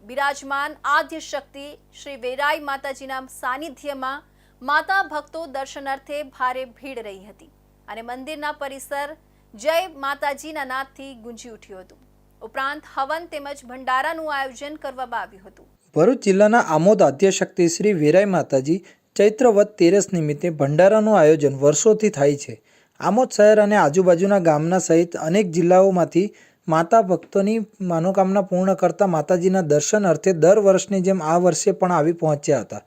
બિરાજમાન આદ્ય શક્તિ શ્રી વેરાઈ માતાજીના સાનિધ્યમાં માતા ભક્તો દર્શનાર્થે ભારે ભીડ રહી હતી અને મંદિરના પરિસર જય માતાજીના નાદથી ગુંજી ઉઠ્યું હતું। ઉપરાંત હવન તેમજ ભંડારાનું આયોજન કરવામાં આવ્યું હતું। ભરૂચ જિલ્લાના આમોદ આદ્યશક્તિ શ્રી વેરાઈ માતાજી ચૈત્ર વદ 13 નિમિત્તે ભંડારાનું આયોજન વર્ષોથી થાય છે। આમોદ શહેર અને આજુબાજુના ગામના સહિત અનેક જિલ્લાઓમાંથી માતા ભક્તોની મનોકામના પૂર્ણ કરતા માતાજીના દર્શન અર્થે દર વર્ષની જેમ આ વર્ષે પણ આવી પહોંચ્યા હતા।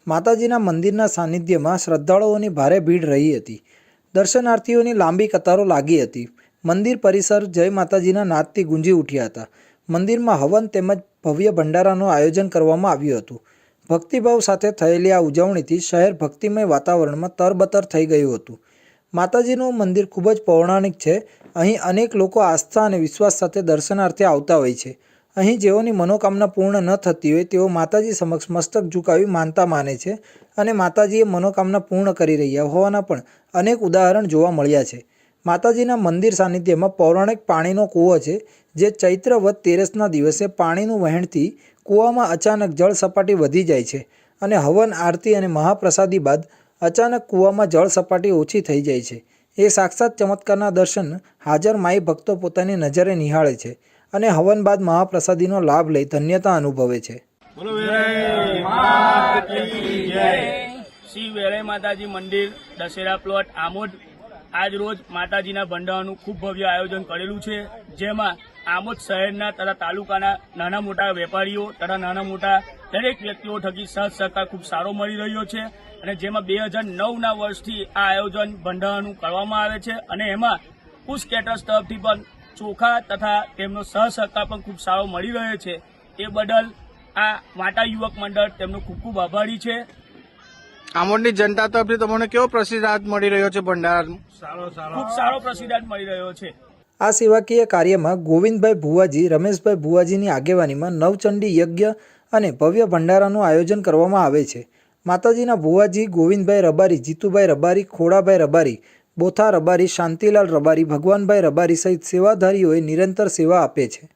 માતાજીના મંદિરના સાનિધ્યમાં શ્રદ્ધાળુઓની ભારે ભીડ રહી હતી। દર્શનાર્થીઓની લાંબી કતારો લાગી હતી। મંદિર પરિસર જય માતાજીના નાદથી ગુંજી ઉઠ્યા હતા। મંદિરમાં હવન તેમજ ભવ્ય ભંડારાનું આયોજન કરવામાં આવ્યું હતું। ભક્તિભાવ સાથે થયેલી આ ઉજવણીથી શહેર ભક્તિમય વાતાવરણમાં તરબતર થઈ ગયું હતું। માતાજીનું મંદિર ખૂબ જ પૌરાણિક છે। અહીં અનેક લોકો આસ્થા અને વિશ્વાસ સાથે દર્શનાર્થે આવતા હોય છે। અહીં જેઓની મનોકામના પૂર્ણ ન થતી હોય તેઓ માતાજી સમક્ષ મસ્તક ઝુકાવી માનતા માને છે અને માતાજીએ મનોકામના પૂર્ણ કરી રહ્યા હોવાના પણ અનેક ઉદાહરણ જોવા મળ્યા છે। માતાજીના મંદિર સાનિધ્યમાં પૌરાણિક પાણીનો કૂવો છે, જે ચૈત્ર વદ 13ના દિવસે પાણીનું વહેણથી કૂવામાં અચાનક જળ સપાટી વધી જાય છે અને હવન આરતી અને મહાપ્રસાદી બાદ અચાનક કૂવામાં જળ સપાટી ઓછી થઈ જાય છે। એ સાક્ષાત ચમત્કારના દર્શન હાજર માઈ ભક્તો પોતાની નજરે નિહાળે છે અને હવન બાદ મહાપ્રસાદીનો લાભ લઈ ધન્યતા અનુભવે છે। શ્રી વેરાઈ માતાજી મંદિર દશેરા પ્લોટ આમોદ આજ રોજ માતાજીના ભંડારાનું ખૂબ ભવ્ય આયોજન કરેલું છે, જેમાં આમોદ શહેરના તથા તાલુકાના નાના મોટા વેપારીઓ તથા નાના મોટા દરેક વ્યક્તિઓ થકી સહ સહકાર ખૂબ સારો મળી રહ્યો છે અને જેમાં 2009ના વર્ષથી આ આયોજન ભંડારાનું કરવામાં આવે છે અને એમાં પુશ કેટર્સ તરફથી પણ ચોખા તથા તેમનો સહ સહકાર પણ ખૂબ સારો મળી રહ્યો છે। એ બદલ આ માતા યુવક મંડળ તેમનો ખૂબ ખૂબ આભારી છે। આમોદની જનતા તરફથી તમને કેવો પ્રતિસાદ મળી રહ્યો છે? ભંડારાનો ખૂબ સારો પ્રતિસાદ મળી રહ્યો છે। આ સેવાકીય કાર્યમાં ગોવિંદભાઈ ભુવાજી, રમેશભાઈ ભુવાજીની આગેવાનીમાં નવચંડી યજ્ઞ અને ભવ્ય ભંડારાનું આયોજન કરવામાં આવે છે। માતાજીના ભુવાજી ગોવિંદભાઈ રબારી, જીતુભાઈ રબારી, ખોડાભાઈ રબારી, બોથા રબારી, શાંતિલાલ રબારી, ભગવાનભાઈ રબારી સહિત સેવાધારીઓએ નિરંતર સેવા આપે છે।